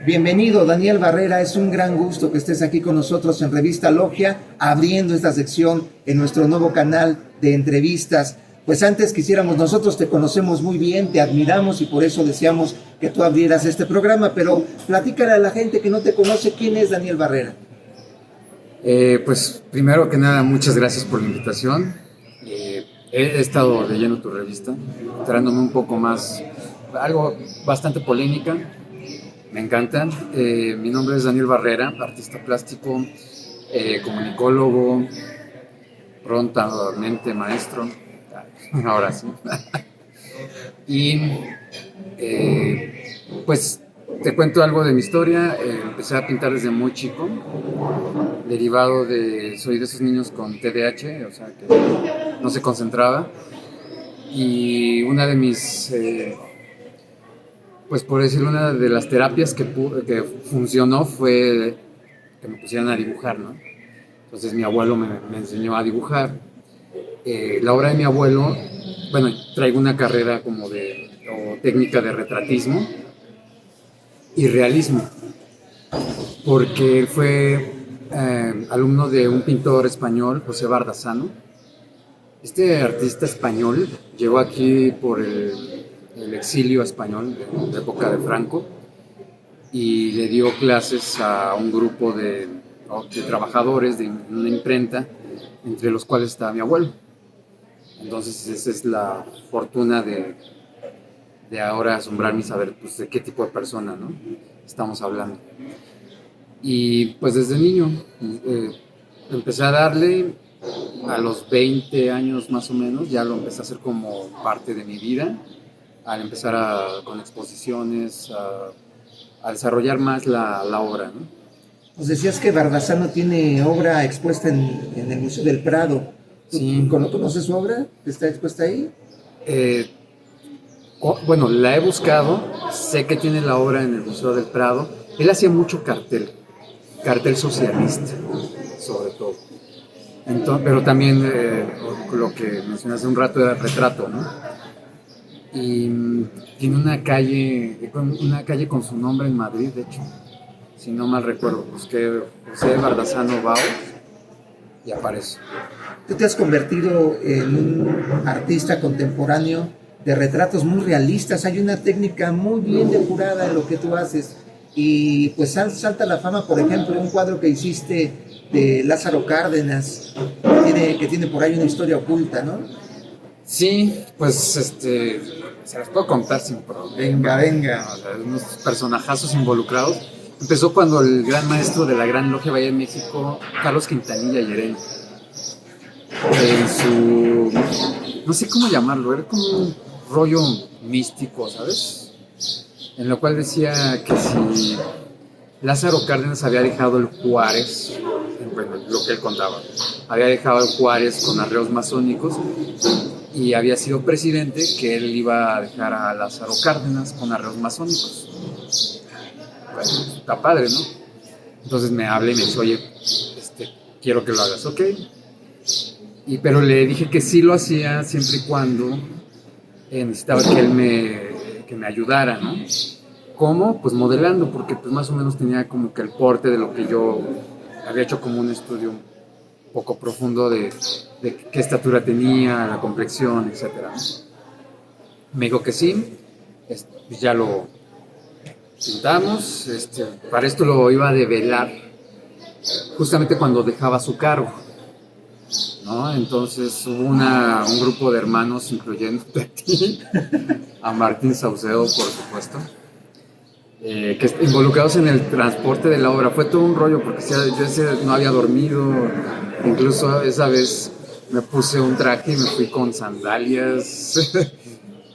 Bienvenido, Daniel Barrera. Es un gran gusto que estés aquí con nosotros en Revista Logia, abriendo esta sección en nuestro nuevo canal de entrevistas. Pues antes quisiéramos, nosotros te conocemos muy bien, te admiramos y por eso deseamos que tú abrieras este programa, pero platícale a la gente que no te conoce quién es Daniel Barrera. Pues primero que nada, muchas gracias por la invitación. He estado leyendo tu revista, enterándome un poco más, algo bastante polémica, me encanta. Mi nombre es Daniel Barrera, artista plástico, comunicólogo, prontamente maestro, ahora sí. Y pues te cuento algo de mi historia. Empecé a pintar desde muy chico, derivado de, soy de esos niños con TDAH, o sea que no se concentraba. Y una de mis, pues por decirlo, una de las terapias que funcionó fue que me pusieran a dibujar, ¿no? Entonces mi abuelo me enseñó a dibujar. La obra de mi abuelo, bueno, traigo una carrera como o técnica de retratismo y realismo, porque él fue alumno de un pintor español, José Bardazano. Este artista español llegó aquí por el exilio español de la época de Franco y le dio clases a un grupo de trabajadores de una imprenta, entre los cuales estaba mi abuelo. Entonces esa es la fortuna de ahora asombrarme y saber pues, de qué tipo de persona, ¿no?, estamos hablando. Y pues desde niño empecé a darle. A los 20 años más o menos ya lo empecé a hacer como parte de mi vida, al empezar con exposiciones, a desarrollar más la obra, ¿no? Nos decías que Bardazano tiene obra expuesta en el Museo del Prado. Sí. ¿Conoces su obra que está expuesta ahí? Bueno, la he buscado, sé que tiene la obra en el Museo del Prado. Él hacía mucho cartel socialista, sobre todo. Entonces, pero también lo que mencioné hace un rato era retrato, ¿no? Y tiene una calle con su nombre en Madrid, de hecho, si no mal recuerdo, busqué José Bardazano Baos y aparece. Tú te has convertido en un artista contemporáneo de retratos muy realistas. Hay una técnica muy bien depurada en lo que tú haces. Y pues salta la fama, por ejemplo, un cuadro que hiciste de Lázaro Cárdenas, que tiene por ahí una historia oculta, ¿no? Sí, pues se las puedo contar sin problema. Venga. O sea, unos personajazos involucrados. Empezó cuando el gran maestro de la Gran Logia Valle de México, Carlos Quintanilla Llerena, en su, no sé cómo llamarlo, era como un rollo místico, ¿sabes? En lo cual decía que si Lázaro Cárdenas había dejado el Juárez, bueno, lo que él contaba, había dejado el Juárez con arreos masónicos y había sido presidente, que él iba a dejar a Lázaro Cárdenas con arreos masónicos. Bueno, está padre, ¿no? Entonces me habla y me dice, oye, quiero que lo hagas, ¿ok? Pero le dije que sí lo hacía siempre y cuando necesitaba que me ayudara, ¿no? ¿Cómo? Pues modelando, porque pues más o menos tenía como que el porte de lo que yo había hecho, como un estudio un poco profundo de qué estatura tenía, la complexión, etc. Me dijo que sí, pues ya lo pintamos. Para esto lo iba a develar justamente cuando dejaba su cargo, ¿no? Entonces hubo un grupo de hermanos, incluyéndote a ti, a Martín Saucedo, por supuesto, que involucrados en el transporte de la obra. Fue todo un rollo porque yo no había dormido, incluso esa vez me puse un traje y me fui con sandalias.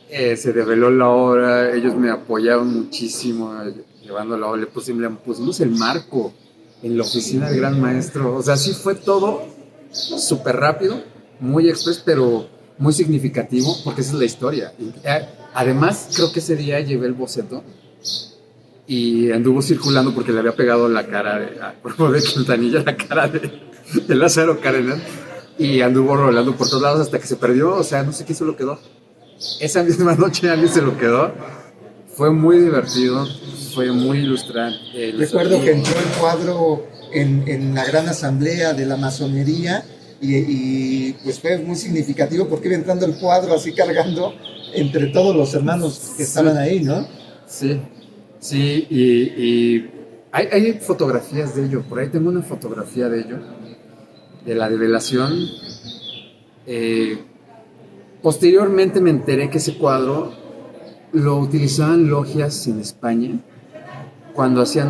Se develó la obra, ellos me apoyaron muchísimo llevando la obra. Le pusimos el marco en la oficina del gran maestro. O sea, sí fue todo súper rápido, muy express, pero muy significativo, porque esa es la historia. Además, creo que ese día llevé el boceto y anduvo circulando porque le había pegado la cara por favor, de Quintanilla, la cara de Lázaro Cárdenas, y anduvo rolando por todos lados hasta que se perdió. O sea, no sé quién se lo quedó. Esa misma noche alguien se lo quedó. Fue muy divertido, fue muy ilustrante. Recuerdo que entró el cuadro en la gran asamblea de la masonería y pues fue muy significativo porque iba entrando el cuadro así cargando entre todos los hermanos que estaban ahí, ¿no? Sí, sí, y hay fotografías de ello, por ahí tengo una fotografía de ello, de la develación. Posteriormente me enteré que ese cuadro lo utilizaban logias en España cuando hacían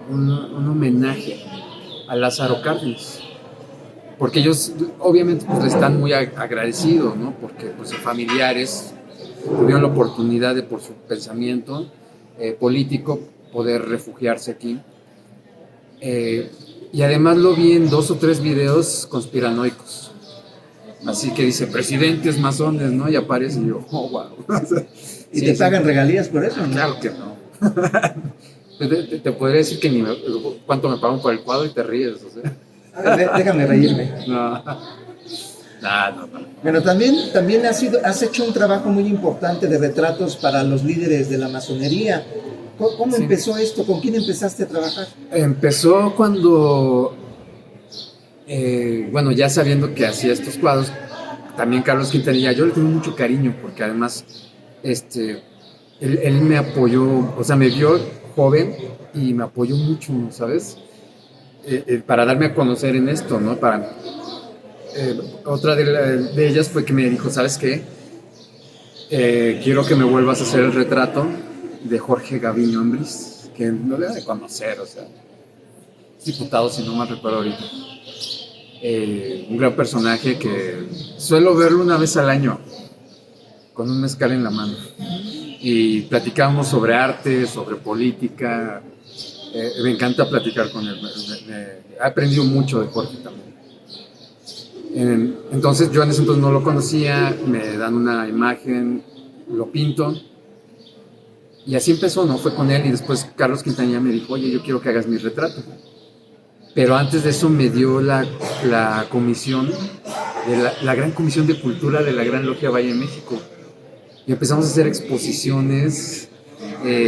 un homenaje a Lázaro Cárdenas. Porque ellos obviamente pues, le están muy agradecidos, ¿no? Porque pues, sus familiares tuvieron la oportunidad de, por su pensamiento político, poder refugiarse aquí. Y además lo vi en 2 o 3 videos conspiranoicos. Así que dice, presidentes masones, ¿no? Y aparece y yo, oh, wow. ¿Y sí, te pagan regalías por eso, no? Claro que no. Te podría decir que ni cuánto me pagan por el cuadro y te ríes, o sea. Déjame reírme. No. No. Bueno, también has hecho un trabajo muy importante de retratos para los líderes de la masonería. ¿Cómo sí. empezó esto? ¿Con quién empezaste a trabajar? Empezó cuando, bueno, ya sabiendo que hacía estos cuadros, también Carlos Quintanilla, yo le tengo mucho cariño porque además, él me apoyó, o sea, me vio joven y me apoyó mucho, ¿sabes? Para darme a conocer en esto, ¿no? Otra de ellas fue que me dijo, ¿sabes qué? Quiero que me vuelvas a hacer el retrato de Jorge Gaviño Ambris, que no le da de conocer, o sea, diputado, si no mal recuerdo ahorita. Un gran personaje que suelo verlo una vez al año, con un mezcal en la mano. Y platicamos sobre arte, sobre política. Me encanta platicar con él. He aprendido mucho de Jorge también. Entonces yo en ese entonces no lo conocía, me dan una imagen, lo pinto. Y así empezó, ¿no? Fue con él y después Carlos Quintanilla me dijo, oye, yo quiero que hagas mi retrato. Pero antes de eso me dio la comisión, la gran comisión de cultura de la Gran Logia Valle de México. Y empezamos a hacer exposiciones,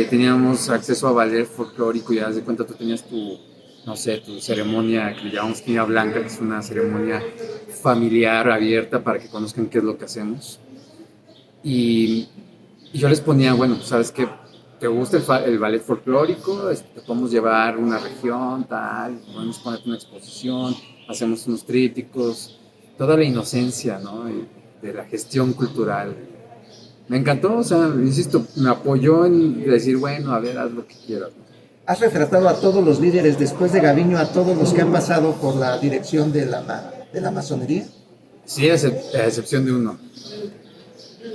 teníamos acceso a ballet folclórico y haz de cuenta tú tenías tu ceremonia que le llamamos Tía Blanca, que es una ceremonia familiar, abierta, para que conozcan qué es lo que hacemos. Y yo les ponía, bueno, pues, ¿sabes qué? ¿Te gusta el ballet folclórico? Te podemos llevar a una región, tal, podemos ponerte una exposición, hacemos unos trípticos, toda la inocencia, ¿no? De la gestión cultural. Me encantó, o sea, insisto, me apoyó en decir, bueno, a ver, haz lo que quieras, ¿no? ¿Has retratado a todos los líderes después de Gaviño, a todos los que han pasado por la dirección de la masonería? Sí, a excepción de uno.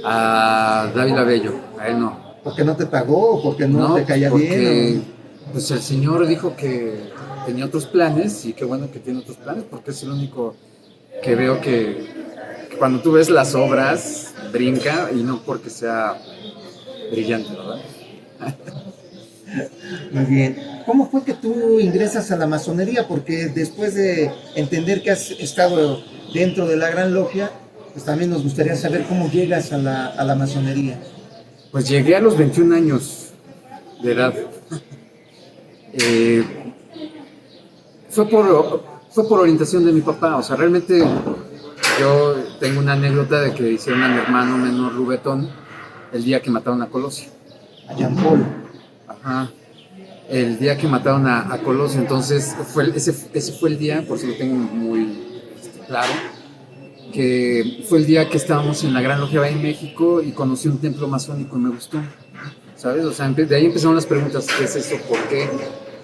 A Dávila Bello, a él no. ¿Porque no te pagó o porque no te caía bien? Pues el señor dijo que tenía otros planes y qué bueno que tiene otros planes porque es el único que veo que cuando tú ves las obras brinca y no porque sea brillante, ¿verdad? Muy bien. ¿Cómo fue que tú ingresas a la masonería? Porque después de entender que has estado dentro de la Gran Logia, pues también nos gustaría saber cómo llegas a la masonería. Pues llegué a los 21 años de edad. Fue por orientación de mi papá. O sea, realmente yo tengo una anécdota de que hicieron a mi hermano menor Rubetón el día que mataron a Colosio. A Jean Paul. Ajá. El día que mataron a Colosio. Entonces, ese fue el día, por si lo tengo muy claro, que fue el día que estábamos en la Gran Logia Valle de México y conocí un templo masónico y me gustó, ¿sabes? O sea, de ahí empezaron las preguntas, ¿qué es eso? ¿Por qué?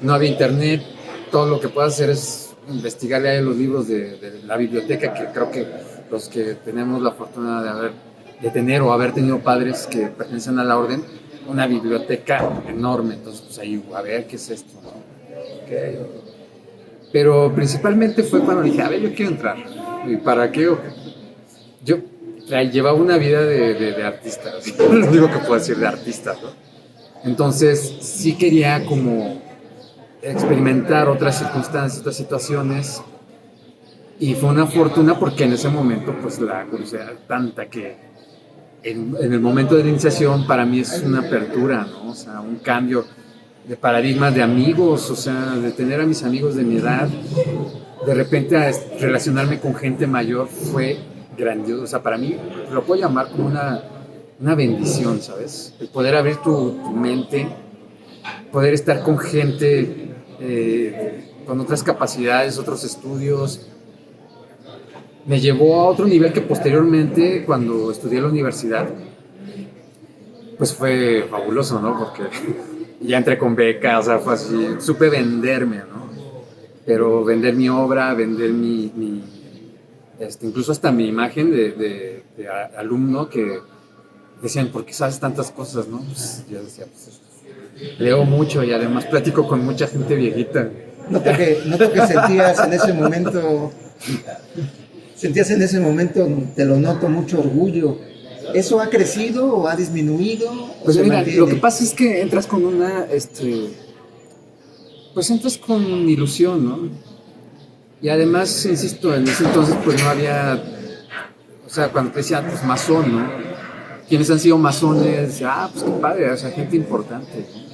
No había internet, todo lo que puedas hacer es investigarle ahí los libros de la biblioteca, que creo que los que tenemos la fortuna de tener o haber tenido padres que pertenecen a la orden, una biblioteca enorme, entonces pues ahí, a ver, ¿qué es esto? ¿No? Okay. Pero principalmente fue cuando dije, a ver, yo quiero entrar. ¿Y para qué? Yo llevaba una vida de artista, lo único que puedo decir de artista, ¿no? Entonces sí quería como experimentar otras circunstancias, otras situaciones, y fue una fortuna porque en ese momento pues la curiosidad tanta que en el momento de la iniciación para mí es una apertura, ¿no? O sea, un cambio de paradigmas de amigos, o sea, de tener a mis amigos de mi edad, de repente a relacionarme con gente mayor fue grandioso. O sea, para mí lo puedo llamar como una bendición, ¿sabes? El poder abrir tu mente, poder estar con gente con otras capacidades, otros estudios, me llevó a otro nivel que posteriormente, cuando estudié en la universidad, pues fue fabuloso, ¿no? Porque ya entré con beca, o sea, fue así, supe venderme, ¿no? Pero vender mi obra, vender incluso hasta mi imagen de alumno, que decían, ¿por qué sabes tantas cosas, no? Pues yo decía, pues leo mucho y además platico con mucha gente viejita. Noto que sentías en ese momento, te lo noto, mucho orgullo. ¿Eso ha crecido o ha disminuido? Pues mira, lo que pasa es que entras con pues entras con ilusión, ¿no? Y además, insisto, en ese entonces pues no había, o sea, cuando te decían, pues masón, ¿no? Quienes han sido masones, pues qué padre, o sea, gente importante, ¿no?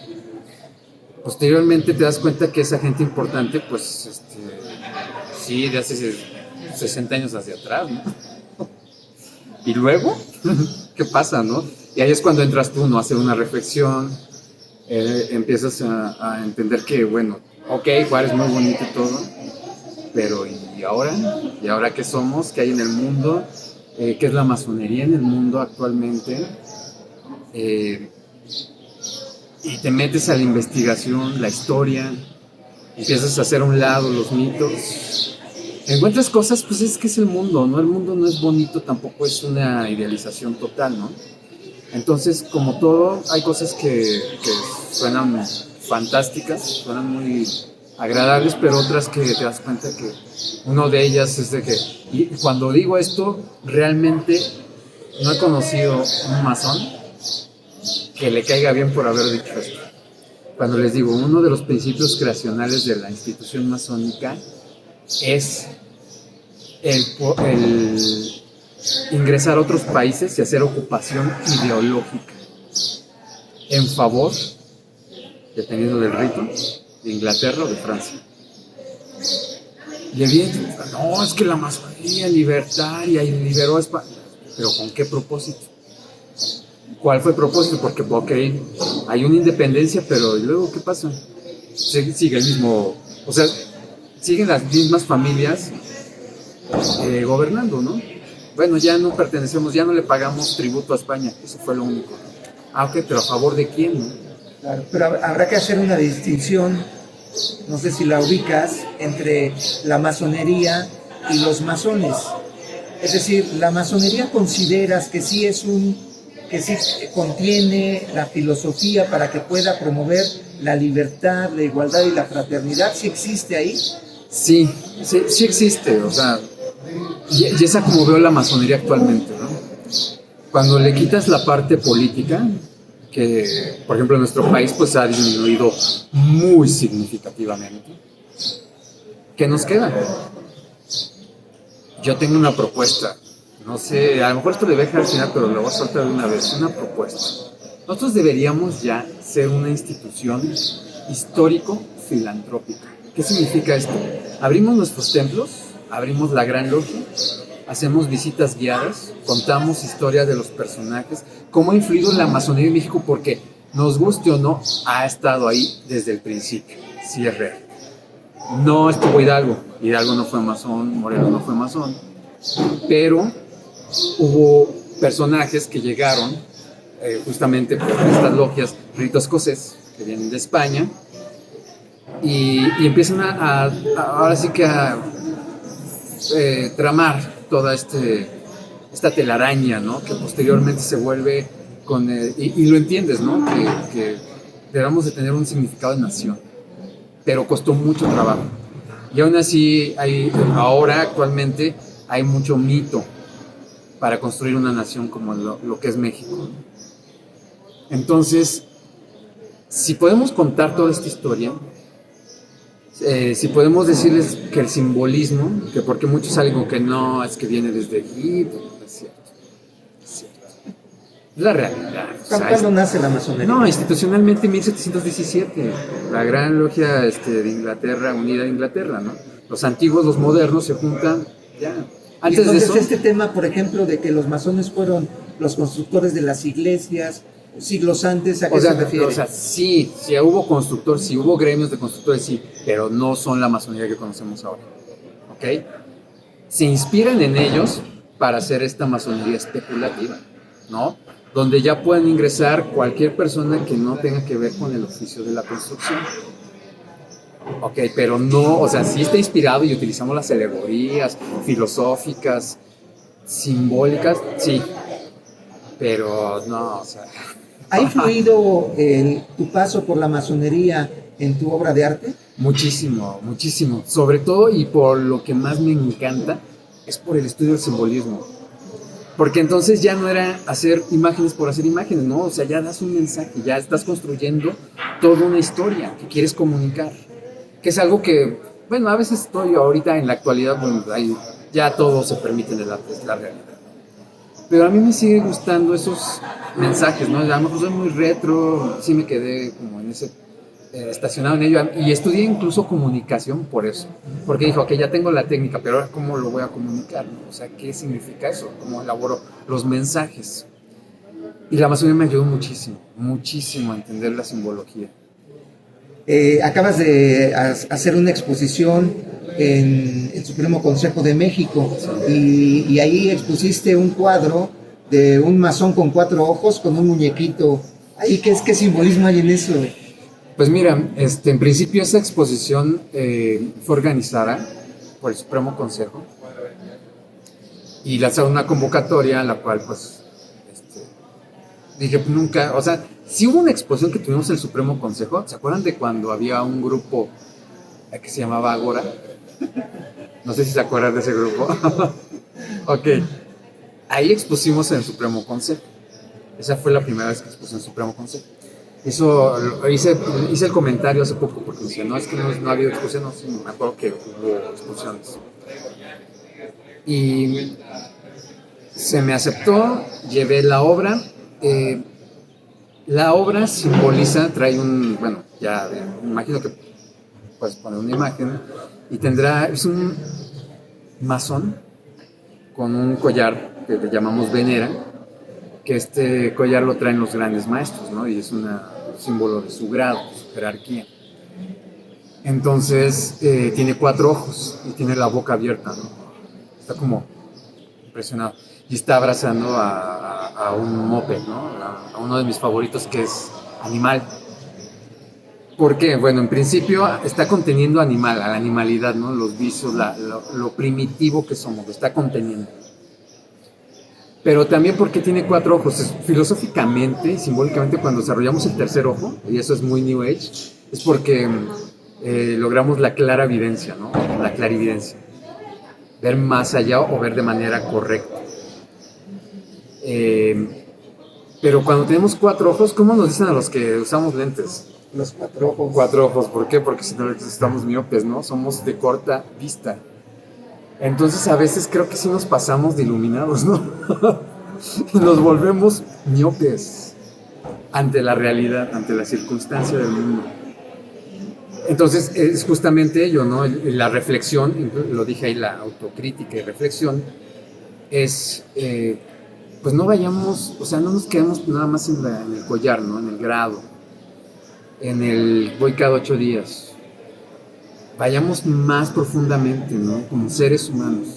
Posteriormente te das cuenta que esa gente importante, pues, sí, de hace 60 años hacia atrás, ¿no? Y luego, ¿qué pasa, no? Y ahí es cuando entras tú, ¿no? A hacer una reflexión, empiezas a entender que, bueno, ok, Juárez es muy bonito y todo, pero ¿y ahora? ¿Y ahora qué somos? ¿Qué hay en el mundo? ¿Qué es la masonería en el mundo actualmente? Y te metes a la investigación, la historia, empiezas a hacer a un lado los mitos, encuentras cosas, pues es que es el mundo, ¿no? El mundo no es bonito, tampoco es una idealización total, ¿no? Entonces, como todo, hay cosas que suenan fantásticas, suenan muy agradables, pero otras que te das cuenta que una de ellas es de que, y cuando digo esto, realmente no he conocido un masón que le caiga bien por haber dicho esto. Cuando les digo, uno de los principios creacionales de la institución masónica es el ingresar a otros países y hacer ocupación ideológica en favor, dependiendo del rito, de Inglaterra o de Francia. Y evidentemente, no, es que la masonería libertaria y liberó a España. ¿Pero con qué propósito? ¿Cuál fue el propósito? Porque, ok, hay una independencia, pero ¿y luego qué pasa? Sigue el mismo, o sea, siguen las mismas familias gobernando, ¿no? Bueno, ya no pertenecemos, ya no le pagamos tributo a España, eso fue lo único. Ok, pero ¿a favor de quién, no? Claro, pero habrá que hacer una distinción, no sé si la ubicas, entre la masonería y los masones. Es decir, la masonería consideras que sí contiene la filosofía para que pueda promover la libertad, la igualdad y la fraternidad. ¿Sí existe ahí? Sí existe, o sea, y esa como veo la masonería actualmente, ¿no? Cuando le quitas la parte política, que por ejemplo en nuestro país pues ha disminuido muy significativamente, ¿qué nos queda? Yo tengo una propuesta, no sé, a lo mejor esto le voy a dejar al final, pero lo voy a soltar de una vez, una propuesta. Nosotros deberíamos ya ser una institución histórico-filantrópica. ¿Qué significa esto? Abrimos nuestros templos, abrimos la Gran Logia, hacemos visitas guiadas, contamos historias de los personajes, cómo ha influido la masonería en México, porque nos guste o no, ha estado ahí desde el principio, sí es real. No estuvo Hidalgo no fue masón, Morelos no fue masón, pero hubo personajes que llegaron justamente por estas logias, rito escocés, que vienen de España, y empiezan ahora sí que a tramar toda esta telaraña, ¿no? Que posteriormente se vuelve y lo entiendes, ¿no? Que debemos de tener un significado de nación, pero costó mucho trabajo. Y aún así, ahora actualmente hay mucho mito para construir una nación como lo que es México. Entonces, si podemos contar toda esta historia, si podemos decirles que el simbolismo, que porque muchos salen con que no, es que viene desde Egipto, es cierto. Es la realidad. O sea, ¿Cuándo nace la masonería? no, institucionalmente en 1717, la gran logia de Inglaterra, unida a Inglaterra, ¿no? Los antiguos, los modernos se juntan, ya. Y Antes de entonces eso, este tema, por ejemplo, de que los masones fueron los constructores de las iglesias siglos antes, ¿a qué se refiere? o sea, sí hubo constructores, sí hubo gremios de constructores, sí, pero no son la masonería que conocemos ahora, ¿ok? Se inspiran en ellos para hacer esta masonería especulativa, ¿no? Donde ya pueden ingresar cualquier persona que no tenga que ver con el oficio de la construcción. Ok, pero no, o sea, sí está inspirado y utilizamos las alegorías filosóficas, simbólicas, sí, pero no, o sea... ¿Ha influido tu paso por la masonería en tu obra de arte? Muchísimo, muchísimo. Sobre todo, y por lo que más me encanta, es por el estudio del simbolismo. Porque entonces ya no era hacer imágenes por hacer imágenes, ¿no? O sea, ya das un mensaje, ya estás construyendo toda una historia que quieres comunicar. Que es algo que, bueno, a veces estoy ahorita en la actualidad, bueno, ahí ya todo se permite en el arte, es la realidad. Pero a mí me sigue gustando esos mensajes, ¿no? A lo mejor soy muy retro, sí me quedé como en ese, estacionado en ello, y estudié incluso comunicación por eso, porque dijo, ok, ya tengo la técnica, pero ahora ¿cómo lo voy a comunicar? ¿No? O sea, ¿qué significa eso? ¿Cómo elaboro los mensajes? Y la masonería me ayudó muchísimo, muchísimo a entender la simbología. Acabas de hacer una exposición en el Supremo Consejo de México y ahí expusiste un cuadro de un masón con 4 ojos con un muñequito. Ahí, ¿qué simbolismo hay en eso? Pues mira, en principio esa exposición fue organizada por el Supremo Consejo y lanzaron una convocatoria a la cual pues dije nunca, o sea, si hubo una exposición que tuvimos en el Supremo Consejo, ¿se acuerdan de cuando había un grupo que se llamaba Agora? No sé si se acuerdan de ese grupo. Ok, ahí expusimos en el Supremo Consejo. Esa fue la primera vez que expuse en el Supremo Consejo. Eso, hice el comentario hace poco porque decía, no, es que no ha habido exposición, no, sí, me acuerdo que hubo exposiciones. Y se me aceptó, llevé la obra. La obra simboliza, trae bueno, ya me imagino que puedes poner una imagen, y es un masón con un collar que le llamamos venera, que este collar lo traen los grandes maestros, ¿no? Y es un símbolo de su grado, de su jerarquía. Entonces, tiene 4 ojos y tiene la boca abierta, ¿no? Está como impresionado. Y está abrazando a un moped, ¿no? A uno de mis favoritos, que es Animal. ¿Por qué? Bueno, en principio está conteniendo a la animalidad, ¿no? Los vicios, lo primitivo que somos, lo está conteniendo. Pero también porque tiene 4 ojos. Filosóficamente y simbólicamente, cuando desarrollamos el tercer ojo, y eso es muy New Age, es porque logramos la clarividencia, ¿no? La clarividencia. Ver más allá o ver de manera correcta. Pero cuando tenemos 4 ojos, ¿cómo nos dicen a los que usamos lentes? Los 4 ojos. 4 ojos, ¿por qué? Porque si no estamos miopes, ¿no? Somos de corta vista. Entonces a veces creo que sí nos pasamos de iluminados, ¿no? Y nos volvemos miopes ante la realidad, ante la circunstancia del mundo. Entonces es justamente ello, ¿no? La reflexión, lo dije ahí, la autocrítica y reflexión, es, pues no vayamos, o sea, no nos quedemos nada más en el collar, ¿no? En el grado, en el voy cada 8 días. Vayamos más profundamente, ¿no? Como seres humanos.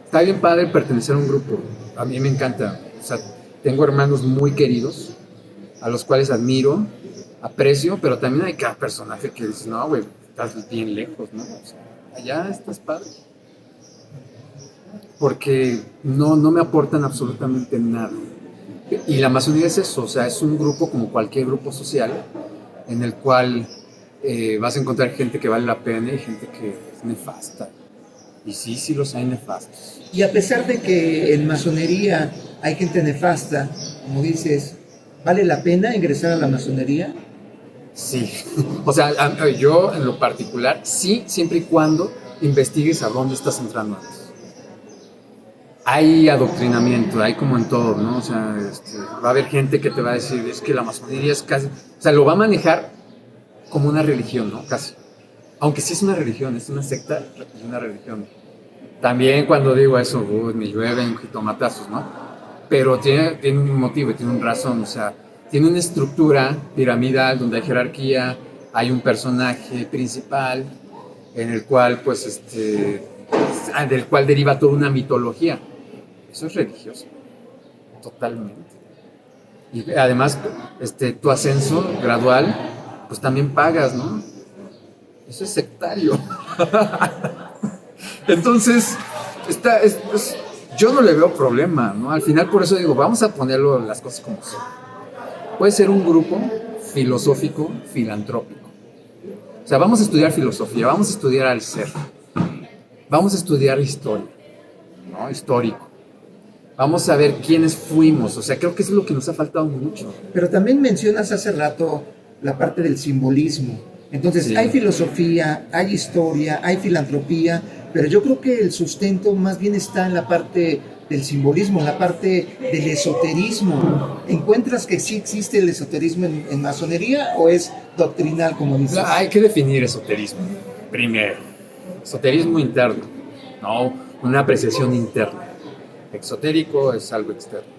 Está bien padre pertenecer a un grupo. A mí me encanta. O sea, tengo hermanos muy queridos, a los cuales admiro, aprecio, pero también hay cada personaje que dices, no, güey, estás bien lejos, ¿no? O sea, allá estás padre. Porque no me aportan absolutamente nada. Y la masonería es eso, o sea, es un grupo como cualquier grupo social, en el cual vas a encontrar gente que vale la pena y gente que es nefasta. Y sí los hay nefastos. Y a pesar de que en masonería hay gente nefasta, como dices, ¿vale la pena ingresar a la masonería? Sí, o sea, yo en lo particular, sí, siempre y cuando investigues a dónde estás entrando antes. hay adoctrinamiento, hay como en todo, ¿no? O sea, va a haber gente que te va a decir, es que la masonería es casi, o sea, lo va a manejar como una religión, ¿no? Casi. Aunque sí es una religión, es una secta y una religión. También cuando digo eso, me llueven jitomatazos, ¿no? Pero tiene un motivo, tiene una razón, o sea, tiene una estructura piramidal donde hay jerarquía, hay un personaje principal en el cual, pues, del cual deriva toda una mitología. Eso es religioso, totalmente. Y además, tu ascenso gradual, pues también pagas, ¿no? Eso es sectario. Entonces, yo no le veo problema, ¿no? Al final, por eso digo, vamos a ponerlo las cosas como son. Puede ser un grupo filosófico, filantrópico. O sea, vamos a estudiar filosofía, vamos a estudiar al ser, vamos a estudiar historia, ¿no? Histórico. Vamos a ver quiénes fuimos. O sea, creo que eso es lo que nos ha faltado mucho. Pero también mencionas hace rato la parte del simbolismo. Entonces, sí, hay filosofía, hay historia, hay filantropía, pero yo creo que el sustento más bien está en la parte del simbolismo, en la parte del esoterismo. ¿Encuentras que sí existe el esoterismo en masonería o es doctrinal, como dices? Hay que definir esoterismo primero. Esoterismo interno, no una apreciación interna. Exotérico es algo externo.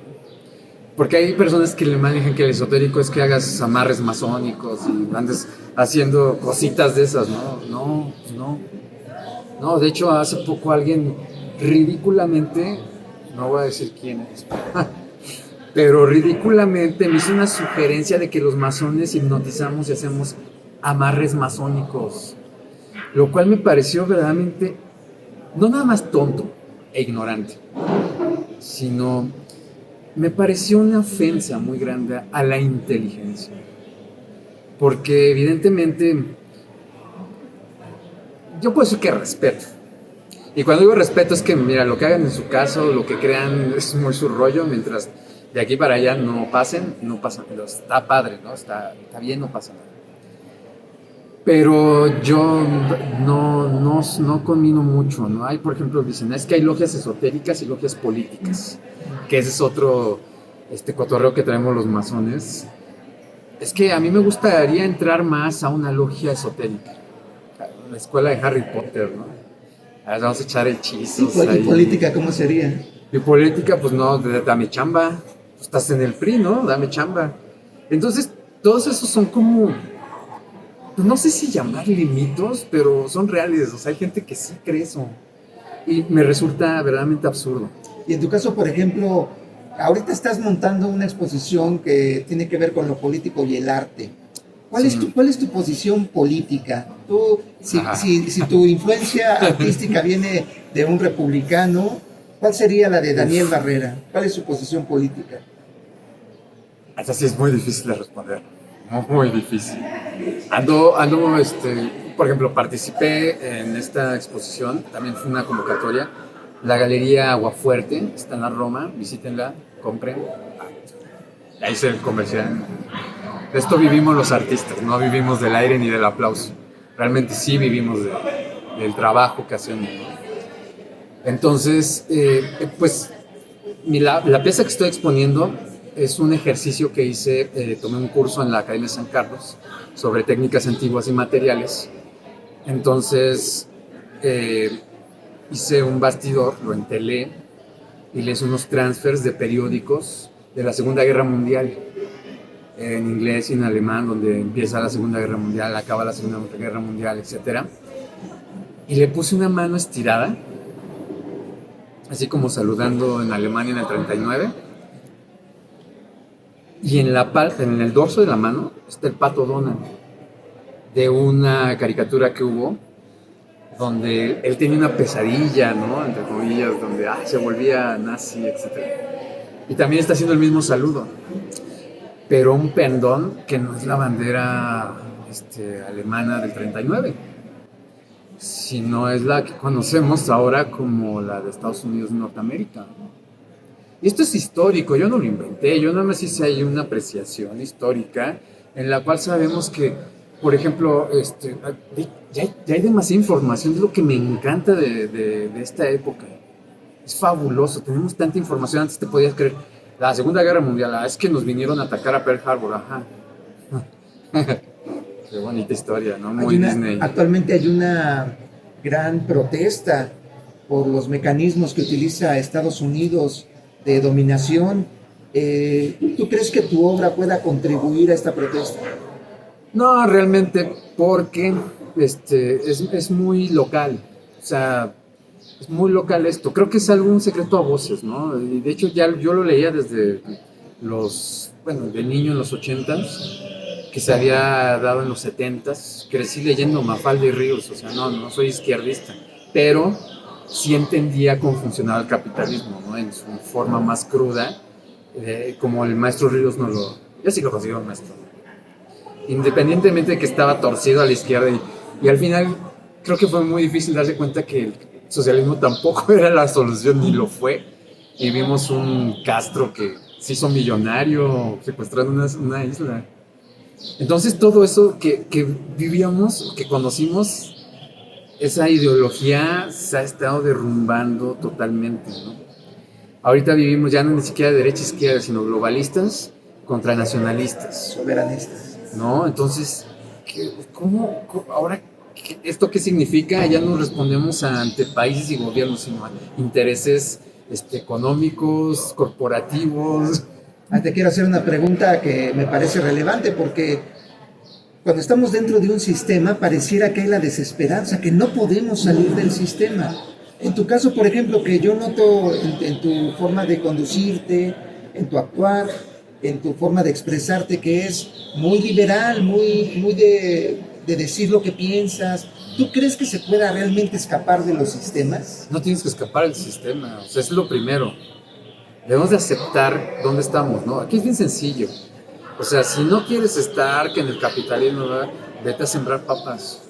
Porque hay personas que le manejan que el esotérico es que hagas amarres masónicos y andes haciendo cositas de esas, ¿no? No, de hecho hace poco alguien ridículamente, no voy a decir quién es, pero ridículamente me hizo una sugerencia de que los masones hipnotizamos y hacemos amarres masónicos, lo cual me pareció verdaderamente no nada más tonto e ignorante, sino me pareció una ofensa muy grande a la inteligencia, porque evidentemente yo puedo decir que respeto, y cuando digo respeto es que mira, lo que hagan en su caso, lo que crean es muy su rollo, mientras de aquí para allá no pasen, no pasa nada, está padre, ¿no? Está bien, no pasa nada. Pero yo no combino mucho, ¿no? Hay, por ejemplo, dicen, es que hay logias esotéricas y logias políticas, que ese es otro cotorreo que traemos los masones. Es que a mí me gustaría entrar más a una logia esotérica, la escuela de Harry Potter, ¿no? A ver, vamos a echar hechizos. ¿Y política cómo sería? Y política, pues no, dame chamba. Pues estás en el PRI, ¿no? Dame chamba. Entonces, todos esos son como, no sé si llamarle mitos, pero son reales. O sea, hay gente que sí cree eso. Y me resulta verdaderamente absurdo. Y en tu caso, por ejemplo, ahorita estás montando una exposición que tiene que ver con lo político y el arte. ¿Cuál es tu posición política? Tú, si tu influencia artística viene de un republicano, ¿cuál sería la de Daniel Barrera? ¿Cuál es su posición política? Esa sí es muy difícil de responder. Muy difícil. Por ejemplo, participé en esta exposición, también fue una convocatoria. La Galería Aguafuerte está en la Roma, visítenla, compren. Ahí hice el comercial. De esto vivimos los artistas, no vivimos del aire ni del aplauso. Realmente sí vivimos del trabajo que hacemos, ¿no? Entonces, pues, la pieza que estoy exponiendo es un ejercicio que hice, tomé un curso en la Academia San Carlos sobre técnicas antiguas y materiales. Entonces, hice un bastidor, lo entelé y le hice unos transfers de periódicos de la Segunda Guerra Mundial, en inglés y en alemán, donde empieza la Segunda Guerra Mundial, acaba la Segunda Guerra Mundial, etc. Y le puse una mano estirada, así como saludando en Alemania en el 39. Y en el dorso de la mano está el pato Donald, de una caricatura que hubo, donde él tenía una pesadilla, ¿no? Entre comillas, donde se volvía nazi, etc. Y también está haciendo el mismo saludo, pero un pendón que no es la bandera alemana del 39, sino es la que conocemos ahora como la de Estados Unidos de Norteamérica. Y esto es histórico, yo no lo inventé, yo nada más hice ahí una apreciación histórica en la cual sabemos que, por ejemplo, ya hay demasiada información, es lo que me encanta de esta época. Es fabuloso, tenemos tanta información. Antes te podías creer, la Segunda Guerra Mundial, es que nos vinieron a atacar a Pearl Harbor, ajá. Qué bonita historia, ¿no? Muy Disney. Actualmente hay una gran protesta por los mecanismos que utiliza Estados Unidos de dominación. ¿Tú crees que tu obra pueda contribuir a esta protesta? No, realmente, porque es muy local. O sea, es muy local esto. Creo que es algún secreto a voces, ¿no? Y de hecho, ya yo lo leía desde de niño en los 80s, que se había dado en los 70s. Crecí leyendo Mafalda y Ríos, o sea, no soy izquierdista, pero sí entendía cómo funcionaba el capitalismo, ¿no? En su forma más cruda, como el maestro Ríos yo sí lo considero un maestro. Independientemente de que estaba torcido a la izquierda y al final creo que fue muy difícil darse cuenta que el socialismo tampoco era la solución, ni lo fue, y vimos un Castro que se hizo millonario secuestrando una isla. Entonces todo eso que vivíamos, que conocimos, esa ideología se ha estado derrumbando totalmente, ¿no? Ahorita vivimos ya no ni siquiera de derecha izquierda, sino globalistas contra nacionalistas, Soberanistas, ¿no? Entonces, ¿cómo ahora esto qué significa? Ya no respondemos ante países y gobiernos, sino a intereses económicos, corporativos. Te quiero hacer una pregunta que me parece relevante, porque cuando estamos dentro de un sistema pareciera que hay la desesperanza, que no podemos salir del sistema. En tu caso, por ejemplo, que yo noto en tu forma de conducirte, en tu actuar, en tu forma de expresarte, que es muy liberal, muy de decir lo que piensas. ¿Tú crees que se pueda realmente escapar de los sistemas? No tienes que escapar del sistema, o sea, es lo primero. Debemos de aceptar dónde estamos, ¿no? Aquí es bien sencillo. O sea, si no quieres estar que en el capitalismo, ¿verdad? Vete a sembrar papas.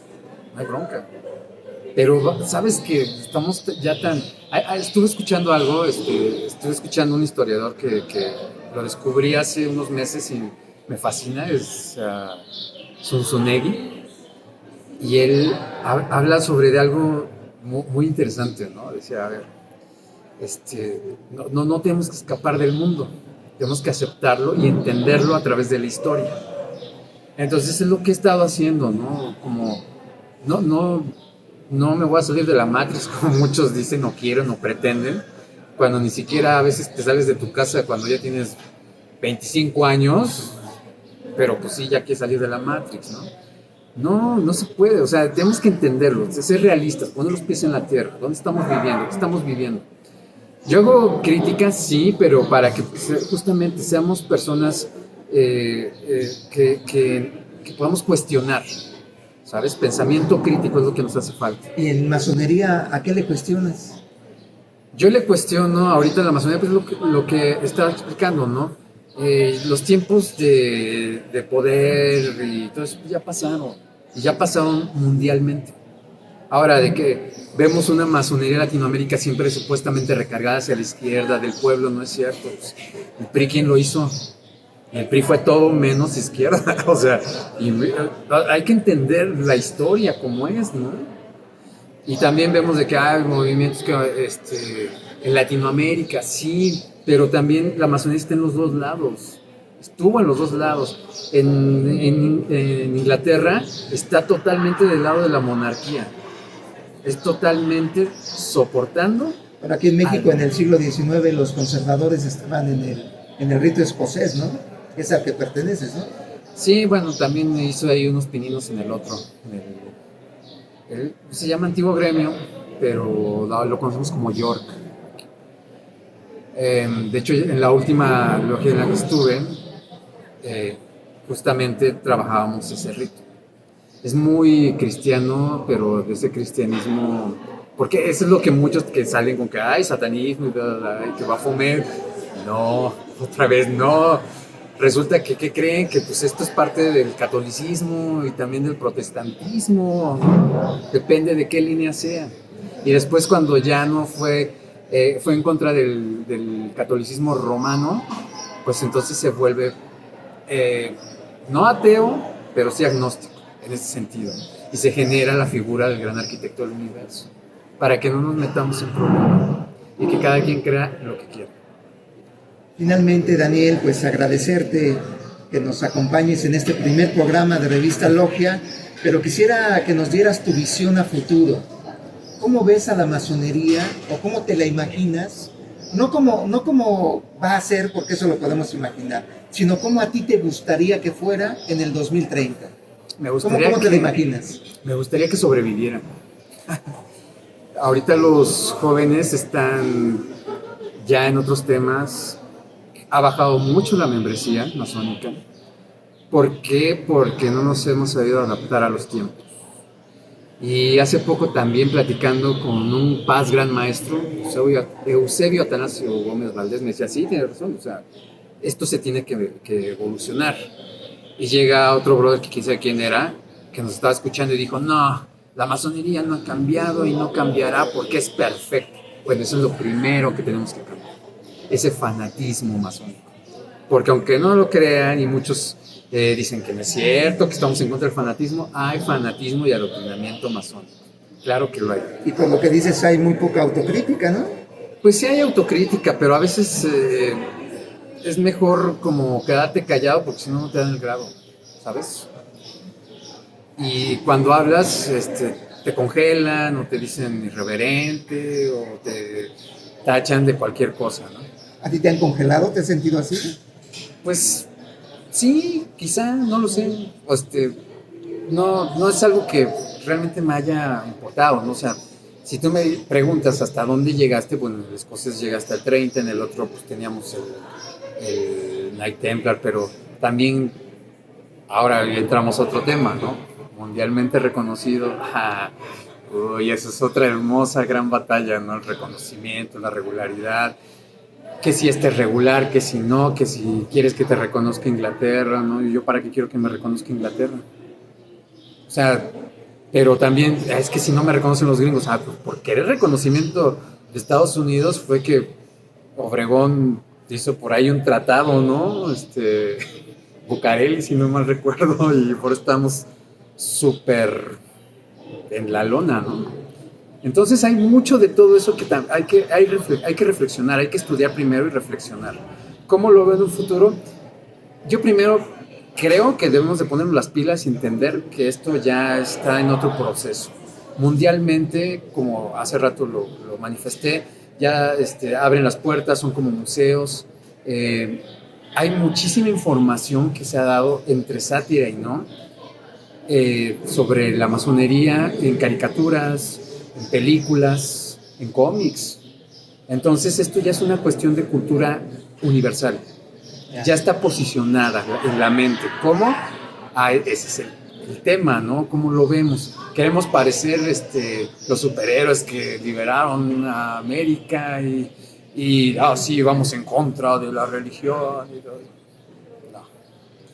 No hay bronca. Pero sabes que estamos ya tan... Estuve escuchando algo, estuve escuchando un historiador que lo descubrí hace unos meses y me fascina, es Zunzunegui, y él habla sobre de algo muy interesante, ¿no? Decía, a ver, no tenemos que escapar del mundo, tenemos que aceptarlo y entenderlo a través de la historia. Entonces es lo que he estado haciendo, ¿no? Como, no me voy a salir de la Matrix, como muchos dicen o quieren o pretenden, cuando ni siquiera a veces te sales de tu casa cuando ya tienes 25 años, pero pues sí, ya quieres salir de la Matrix, ¿no? No se puede, o sea, tenemos que entenderlo, ser realistas, poner los pies en la tierra, ¿dónde estamos viviendo? ¿Qué estamos viviendo? Yo hago críticas, sí, pero para que justamente seamos personas que podamos cuestionar, ¿sabes? Pensamiento crítico es lo que nos hace falta. ¿Y en masonería a qué le cuestionas? Yo le cuestiono ahorita la masonería, pues lo que estaba explicando, ¿no? Los tiempos de poder y todo eso ya pasaron, y ya pasaron mundialmente. Ahora, de que vemos una masonería en Latinoamérica siempre supuestamente recargada hacia la izquierda del pueblo, no es cierto. Pues, el PRI, ¿quién lo hizo? El PRI fue todo menos izquierda, o sea, hay que entender la historia como es, ¿no? Y también vemos de que hay movimientos que, en Latinoamérica, sí, pero también la masonería está en los dos lados, estuvo en los dos lados. En Inglaterra está totalmente del lado de la monarquía, es totalmente soportando. Bueno, aquí en México en el siglo XIX los conservadores estaban en el rito escocés, ¿no? Es al que perteneces, ¿no? Sí, bueno, también hizo ahí unos pininos en el otro. Se llama Antiguo Gremio, pero lo conocemos como York. De hecho, en la última logia en la que estuve, justamente trabajábamos ese rito. Es muy cristiano, pero de ese cristianismo, porque eso es lo que muchos que salen con que hay satanismo y que va a fumar. No, otra vez no. Resulta que ¿qué creen? Que pues esto es parte del catolicismo y también del protestantismo, depende de qué línea sea. Y después cuando ya no fue en contra del catolicismo romano, pues entonces se vuelve no ateo, pero sí agnóstico en ese sentido. Y se genera la figura del gran arquitecto del universo, para que no nos metamos en problemas. y que cada quien crea lo que quiera. Finalmente, Daniel, pues agradecerte que nos acompañes en este primer programa de Revista Logia, pero quisiera que nos dieras tu visión a futuro. ¿Cómo ves a la masonería o cómo te la imaginas? No como va a ser, porque eso lo podemos imaginar, sino cómo a ti te gustaría que fuera en el 2030. ¿Cómo te la imaginas? Me gustaría que sobreviviera. Ahorita los jóvenes están ya en otros temas. Ha bajado mucho la membresía masónica. ¿Por qué? Porque no nos hemos sabido adaptar a los tiempos. Y hace poco también platicando con un paz gran maestro, Eusebio Atanasio Gómez Valdés, me decía, sí, tiene razón, o sea, esto se tiene que evolucionar. Y llega otro brother que quién sabe quién era, que nos estaba escuchando y dijo, no, la masonería no ha cambiado y no cambiará porque es perfecto. Bueno, eso es lo primero que tenemos que cambiar, ese fanatismo masónico. Porque aunque no lo crean y muchos dicen que no es cierto, que estamos en contra del fanatismo, hay fanatismo y adoctrinamiento masónico. Claro que lo hay. Y por lo que dices, hay muy poca autocrítica, ¿no? Pues sí hay autocrítica, pero a veces es mejor como quedarte callado porque si no, no te dan el grado, ¿sabes? Y cuando hablas, te congelan o te dicen irreverente o te tachan de cualquier cosa, ¿no? ¿A ti te han congelado? ¿Te has sentido así? Pues sí, quizá, no lo sé. No es algo que realmente me haya importado, ¿no? O sea, si tú me preguntas hasta dónde llegaste, bueno, en el escocés llegaste al 30, en el otro pues teníamos el Knight Templar, pero también ahora entramos a otro tema, ¿no? Mundialmente reconocido. Uy, esa es otra hermosa gran batalla, ¿no? El reconocimiento, la regularidad. Que si este es regular, que si no, que si quieres que te reconozca Inglaterra, ¿no? Y yo, ¿para qué quiero que me reconozca Inglaterra? O sea, pero también, es que si no me reconocen los gringos, pues por querer reconocimiento de Estados Unidos fue que Obregón hizo por ahí un tratado, ¿no? Bucareli, si no mal recuerdo, y por eso estamos súper en la lona, ¿no? Entonces hay mucho de todo eso que hay que reflexionar, hay que estudiar primero y reflexionar. ¿Cómo lo veo en un futuro? Yo primero creo que debemos de ponernos las pilas y entender que esto ya está en otro proceso. Mundialmente, como hace rato lo manifesté, ya abren las puertas, son como museos. Hay muchísima información que se ha dado entre sátira y no sobre la masonería en caricaturas, en películas, en cómics. Entonces esto ya es una cuestión de cultura universal. Ya está posicionada en la mente. ¿Cómo? Ese es el tema, ¿no? ¿Cómo lo vemos? Queremos parecer los superhéroes que liberaron a América y sí, vamos en contra de la religión. No.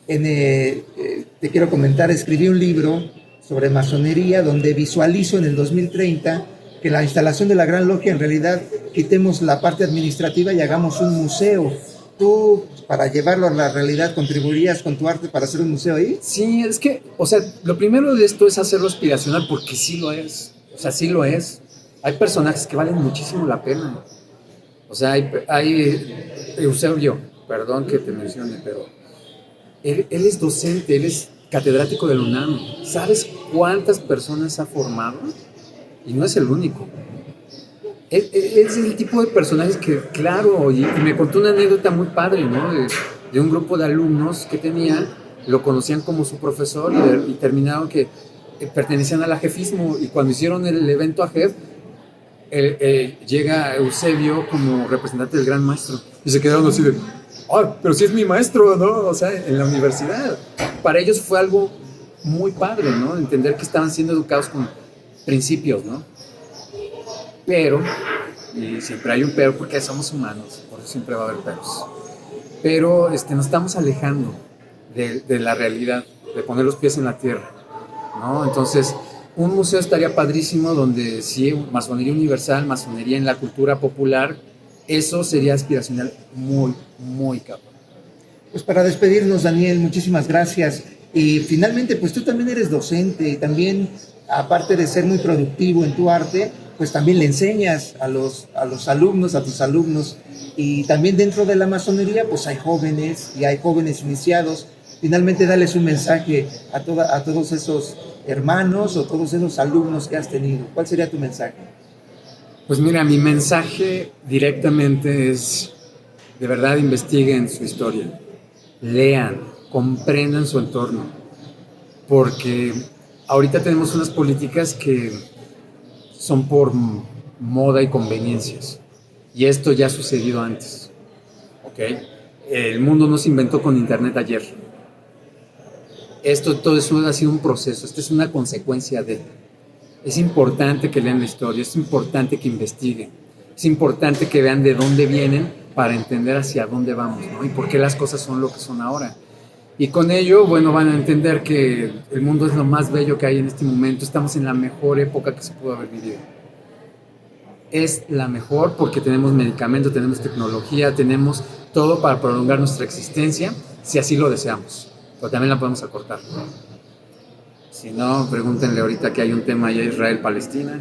Te quiero comentar, escribí un libro sobre masonería donde visualizo en el 2030 que la instalación de la Gran Logia, en realidad quitemos la parte administrativa y hagamos un museo. ¿Tú, para llevarlo a la realidad, contribuirías con tu arte para hacer un museo ahí? Sí, es que, o sea, lo primero de esto es hacerlo aspiracional porque sí lo es. O sea, sí lo es. Hay personajes que valen muchísimo la pena. O sea, hay Eusebio, perdón que te mencione, pero él es docente, él es catedrático del UNAM. ¿Sabes cuántas personas ha formado? Y no es el único. Es el tipo de personajes que, claro, y me contó una anécdota muy padre, ¿no? De un grupo de alumnos que tenía, lo conocían como su profesor y terminaron que pertenecían al ajefismo. Y cuando hicieron el evento ajef, llega Eusebio como representante del gran maestro. Y se quedaron así de, pero sí es mi maestro, ¿no? O sea, en la universidad. Para ellos fue algo muy padre, ¿no? Entender que estaban siendo educados con principios, ¿no? Pero, y siempre hay un pero porque somos humanos, por eso siempre va a haber peros. Pero nos estamos alejando de la realidad, de poner los pies en la tierra, ¿no? Entonces, un museo estaría padrísimo donde sí, masonería universal, masonería en la cultura popular, eso sería aspiracional muy, muy cabrón. Pues para despedirnos, Daniel, muchísimas gracias. Y finalmente, pues tú también eres docente y también aparte de ser muy productivo en tu arte, pues también le enseñas a los alumnos, a tus alumnos, y también dentro de la masonería pues hay jóvenes y hay jóvenes iniciados. Finalmente darles un mensaje a todos esos hermanos o todos esos alumnos que has tenido. ¿Cuál sería tu mensaje? Pues mira, mi mensaje directamente es, de verdad, investiguen su historia, lean, comprendan su entorno, porque ahorita tenemos unas políticas que son por moda y conveniencias, y esto ya ha sucedido antes, ¿ok? El mundo no se inventó con internet ayer. Todo eso ha sido un proceso, esto es una consecuencia de... Es importante que lean la historia, es importante que investiguen, es importante que vean de dónde vienen para entender hacia dónde vamos, ¿no? Y por qué las cosas son lo que son ahora. Y con ello, bueno, van a entender que el mundo es lo más bello que hay en este momento, estamos en la mejor época que se pudo haber vivido. Es la mejor porque tenemos medicamentos, tenemos tecnología, tenemos todo para prolongar nuestra existencia, si así lo deseamos, pero también la podemos acortar. Si no, pregúntenle ahorita que hay un tema allá Israel-Palestina.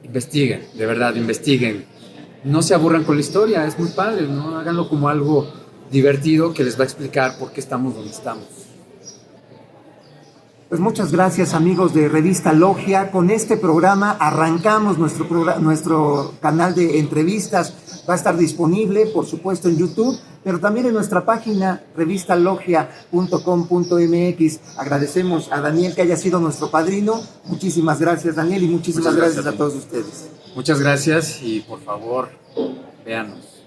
Investiguen, de verdad, investiguen. No se aburran con la historia, es muy padre, ¿no? Háganlo como algo divertido que les va a explicar por qué estamos donde estamos. Pues muchas gracias, amigos de Revista Logia. Con este programa arrancamos nuestro canal de entrevistas. Va a estar disponible, por supuesto, en YouTube, pero también en nuestra página revistalogia.com.mx. Agradecemos a Daniel que haya sido nuestro padrino. Muchísimas gracias, Daniel, y muchísimas gracias a todos ustedes. Muchas gracias y por favor, véanos.